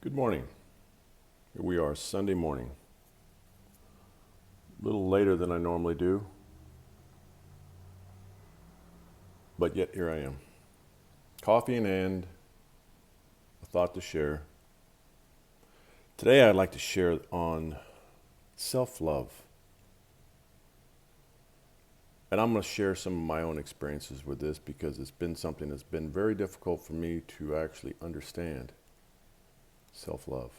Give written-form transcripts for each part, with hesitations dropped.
Good morning. Here we are, Sunday morning. A little later than I normally do, but yet here I am. Coffee in hand, a thought to share. Today I'd like to share on self-love. And I'm going to share some of my own experiences with this because it's been something that's been very difficult for me to actually understand self-love.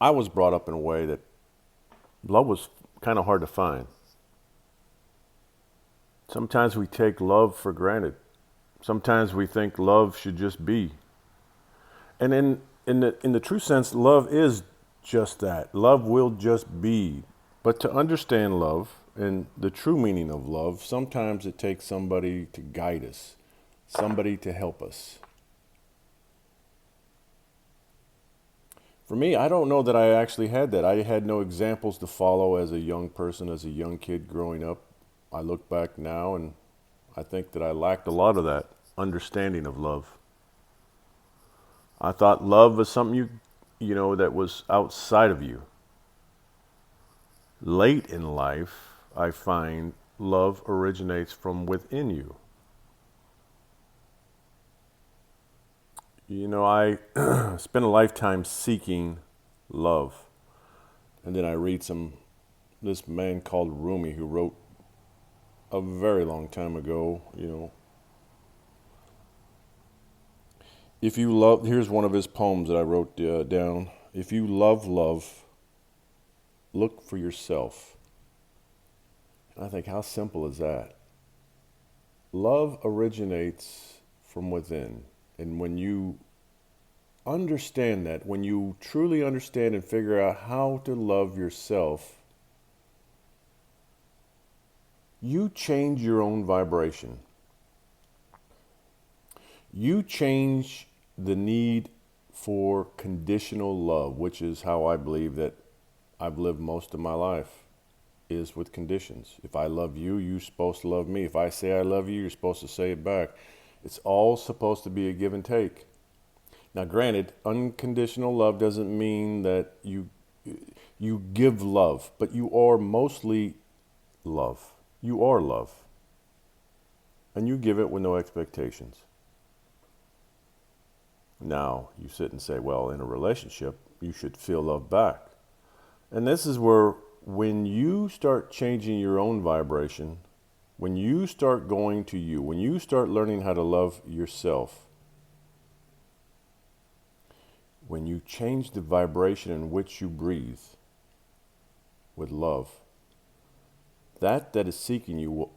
I was brought up in a way that love was kind of hard to find. Sometimes we take love for granted. Sometimes we think love should just be. And in the true sense, love is just that. Love will just be. But to understand love and the true meaning of love, sometimes it takes somebody to guide us, somebody to help us. For me, I don't know that I actually had that. I had no examples to follow as a young person, as a young kid growing up. I look back now and I think that I lacked a lot of that understanding of love. I thought love was something that was outside of you. Late in life, I find love originates from within you. I spent a lifetime seeking love. And then I read this man called Rumi who wrote a very long time ago, if you love, here's one of his poems that I wrote down. If you love love, look for yourself. And I think, how simple is that? Love originates from within. And when you understand that, when you truly understand and figure out how to love yourself, you change your own vibration. You change the need for conditional love, which is how I believe that I've lived most of my life, is with conditions. If I love you, you're supposed to love me. If I say I love you, you're supposed to say it back. It's all supposed to be a give and take. Now, granted, unconditional love doesn't mean that you give love, but you are mostly love. You are love. And you give it with no expectations. Now, you sit and say, well, in a relationship, you should feel love back. And this is where, when you start changing your own vibration, when you start going to you, when you start learning how to love yourself, when you change the vibration in which you breathe with love, that is seeking you,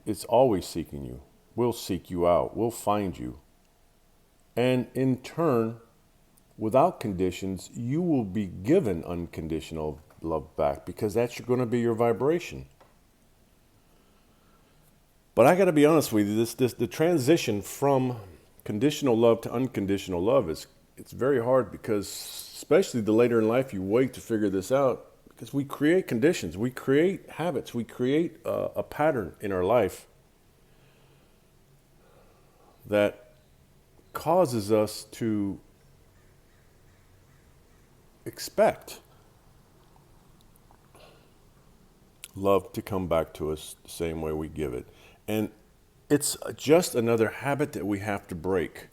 it's always seeking you, will seek you out, will find you. And in turn, without conditions, you will be given unconditional love back because that's going to be your vibration. But I got to be honest with you, the transition from conditional love to unconditional love it's very hard, because especially the later in life you wait to figure this out, because we create conditions, we create habits, we create a pattern in our life that causes us to expect love to come back to us the same way we give it. And it's just another habit that we have to break.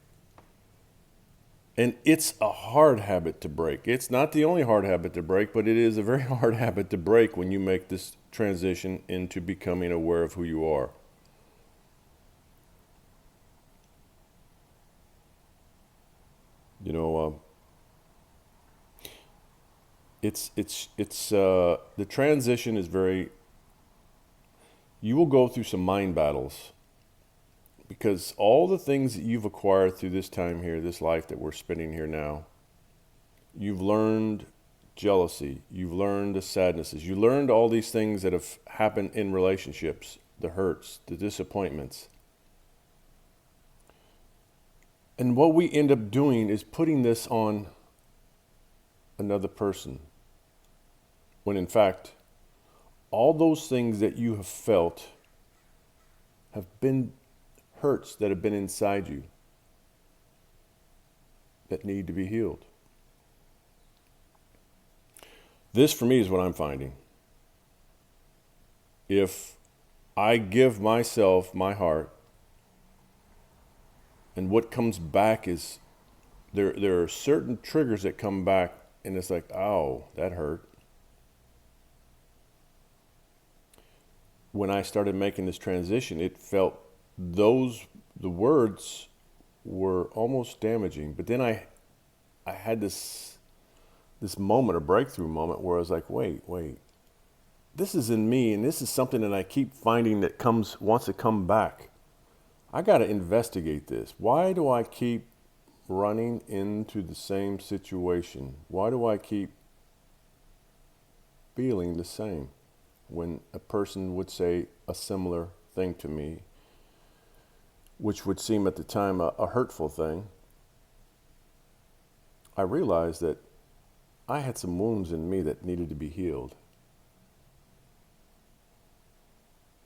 And it's a hard habit to break. It's not the only hard habit to break, but it is a very hard habit to break when you make this transition into becoming aware of who you are. The transition is you will go through some mind battles, because all the things that you've acquired through this time here, this life that we're spending here now, you've learned jealousy, you've learned the sadnesses, you learned all these things that have happened in relationships, the hurts, the disappointments. And what we end up doing is putting this on another person, when in fact, all those things that you have felt have been hurts that have been inside you that need to be healed. This, for me, is what I'm finding. If I give myself my heart, and what comes back is there are certain triggers that come back, and it's like, oh, that hurt. When I started making this transition, it felt the words were almost damaging. But then I had this moment, a breakthrough moment, where I was like, wait, this is in me, and this is something that I keep finding that wants to come back. I got to investigate this. Why do I keep running into the same situation? Why do I keep feeling the same when a person would say a similar thing to me, which would seem at the time a hurtful thing? I realized that I had some wounds in me that needed to be healed.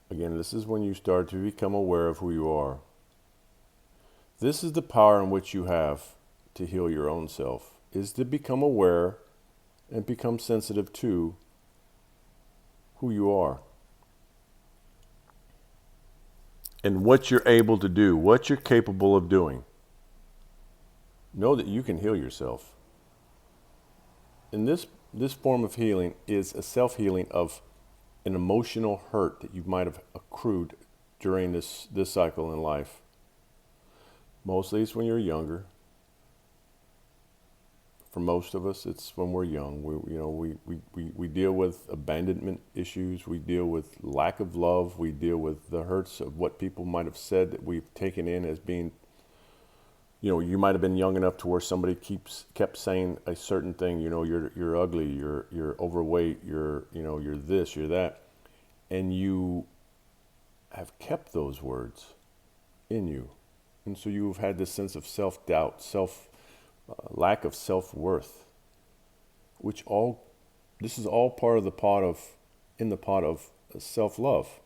Again, this is when you start to become aware of who you are. This is the power in which you have to heal your own self, is to become aware and become sensitive to who you are and what you're able to do, what you're capable of doing. Know that you can heal yourself. And this form of healing is a self-healing of an emotional hurt that you might have accrued during this cycle in life. Mostly it's when you're younger. For most of us, it's when we're young. We deal with abandonment issues. We deal with lack of love. We deal with the hurts of what people might have said that we've taken in as being, you might have been young enough to where somebody kept saying a certain thing. You're ugly. You're overweight. You're this. You're that, and you have kept those words in you, and so you've had this sense of self-doubt, lack of self-worth, this is all part of the pot of self-love,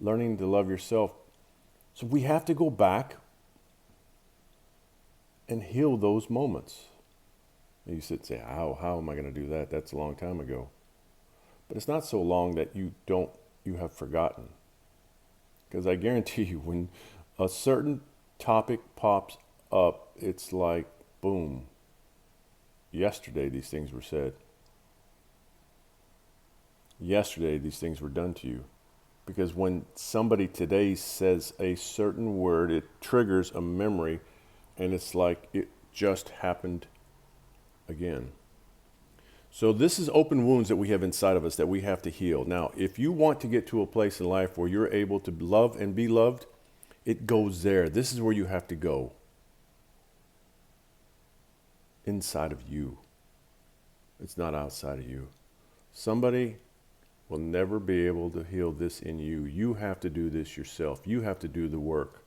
learning to love yourself. So we have to go back and heal those moments. And you sit and say, how am I going to do that? That's a long time ago. But it's not so long that you have forgotten. Because I guarantee you, when a certain topic pops up, it's like, boom, yesterday these things were said. Yesterday these things were done to you. Because when somebody today says a certain word, it triggers a memory, and it's like it just happened again. So this is open wounds that we have inside of us that we have to heal. Now, if you want to get to a place in life where you're able to love and be loved, it goes there. This is where you have to go. Inside of you. It's not outside of you. Somebody will never be able to heal this in you. You have to do this yourself. You have to do the work.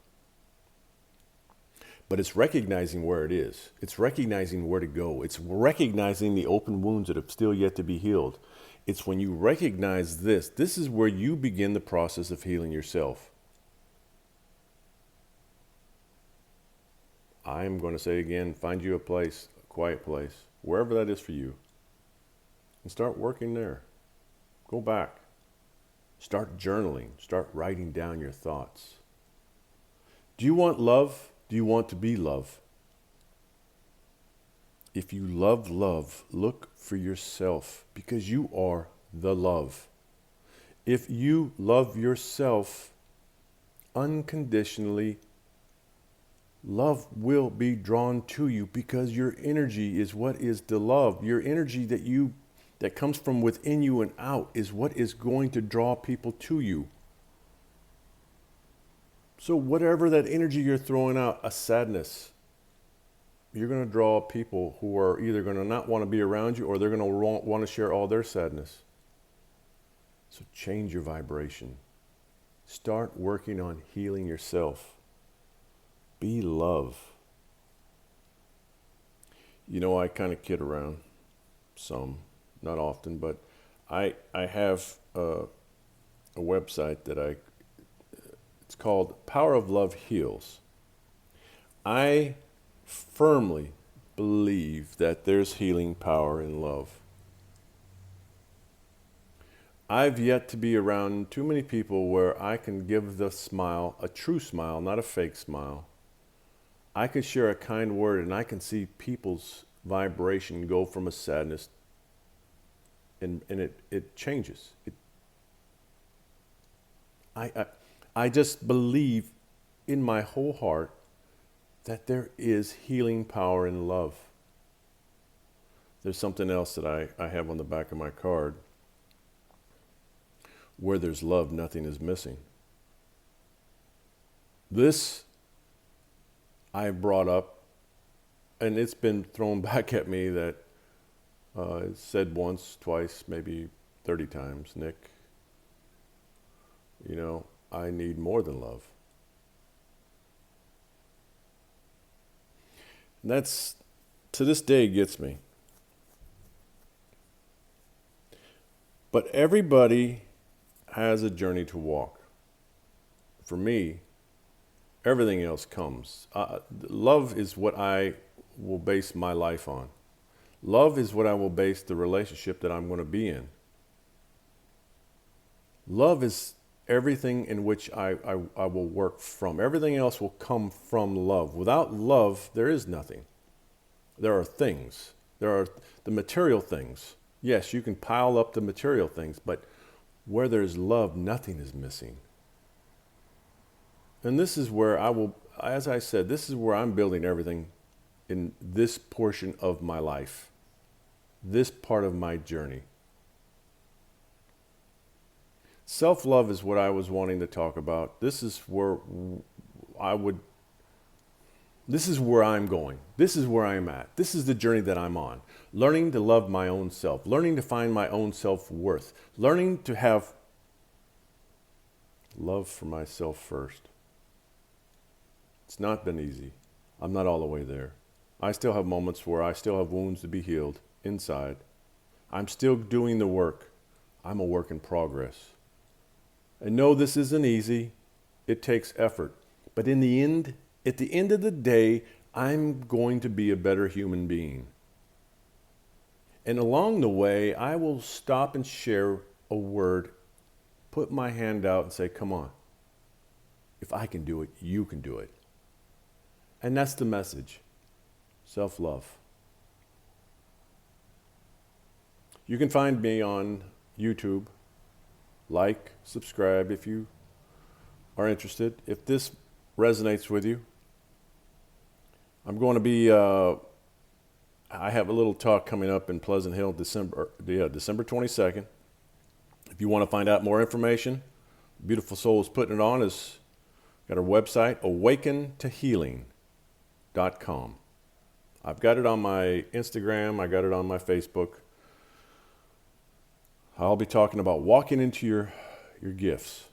But it's recognizing where it is. It's recognizing where to go. It's recognizing the open wounds that have still yet to be healed. It's when you recognize this is where you begin the process of healing yourself. I'm going to say again, find you a place, a quiet place, wherever that is for you, and start working there. Go back. Start journaling. Start writing down your thoughts. Do you want love? Do you want to be love? If you love love, look for yourself, because you are the love. If you love yourself unconditionally, love will be drawn to you, because your energy is what is the love. Your energy that comes from within you and out is what is going to draw people to you. So whatever that energy you're throwing out, a sadness, you're going to draw people who are either going to not want to be around you, or they're going to want to share all their sadness. So change your vibration. Start working on healing yourself. Be love. I kind of kid around some, not often, but I have a website that It's called Power of Love Heals. I firmly believe that there's healing power in love. I've yet to be around too many people where I can give the smile, a true smile, not a fake smile. I can share a kind word and I can see people's vibration go from a sadness and it changes. I just believe in my whole heart that there is healing power in love. There's something else that I have on the back of my card. Where there's love, nothing is missing. This I brought up, and it's been thrown back at me that it's said once, twice, maybe 30 times, Nick, I need more than love. And that's, to this day, gets me. But everybody has a journey to walk. For me, everything else comes. Love is what I will base my life on. Love is what I will base the relationship that I'm going to be in. Love is everything in which I will work from. Everything else will come from love. Without love, there is nothing. There are things. There are the material things. Yes, you can pile up the material things, but where there's love, nothing is missing. And this is where I will, as I said, this is where I'm building everything in this portion of my life, this part of my journey. Self-love is what I was wanting to talk about. This is where this is where I'm going. This is where I'm at. This is the journey that I'm on. Learning to love my own self, learning to find my own self-worth, learning to have love for myself first. It's not been easy. I'm not all the way there. I still have moments where I still have wounds to be healed inside. I'm still doing the work. I'm a work in progress. And no, this isn't easy. It takes effort. But in the end, at the end of the day, I'm going to be a better human being. And along the way, I will stop and share a word, put my hand out and say, come on. If I can do it, you can do it. And that's the message. Self-love. You can find me on YouTube. Like, subscribe if you are interested. If this resonates with you, I'm going to be, I have a little talk coming up in Pleasant Hill, December 22nd. If you want to find out more information, Beautiful Soul is putting it on. Is got our website, awakentohealing.com. I've got it on my Instagram. I got it on my Facebook. I'll be talking about walking into your gifts.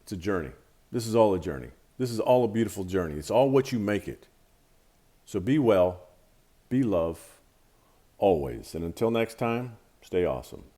It's a journey. This is all a journey. This is all a beautiful journey. It's all what you make it. So be well, be love, always. And until next time, stay awesome.